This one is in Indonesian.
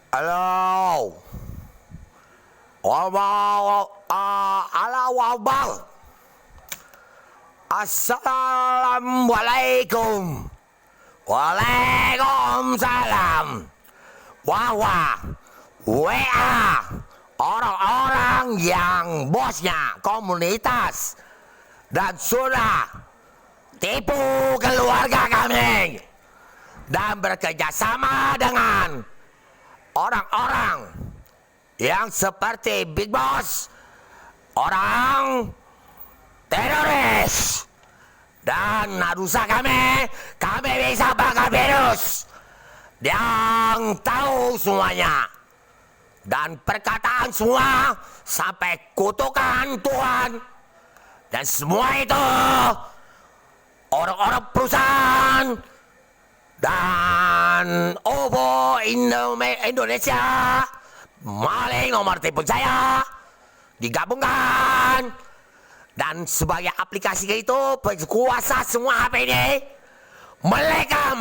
Halo. Halo, Wabal. Assalamualaikum. Waalaikumsalam. Wah, WA orang-orang yang bosnya komunitas dan sudah tipu keluarga kami dan bekerjasama dengan orang-orang yang seperti Big Boss, orang teroris, dan narusa kami bisa bakar virus yang tahu semuanya, dan perkataan semua sampai kutukan Tuhan, dan semua itu orang-orang perusahaan dan OVO Indonesia maling nomor telepon saya digabungkan, dan sebagai aplikasi itu berkuasa semua HP ini. Mereka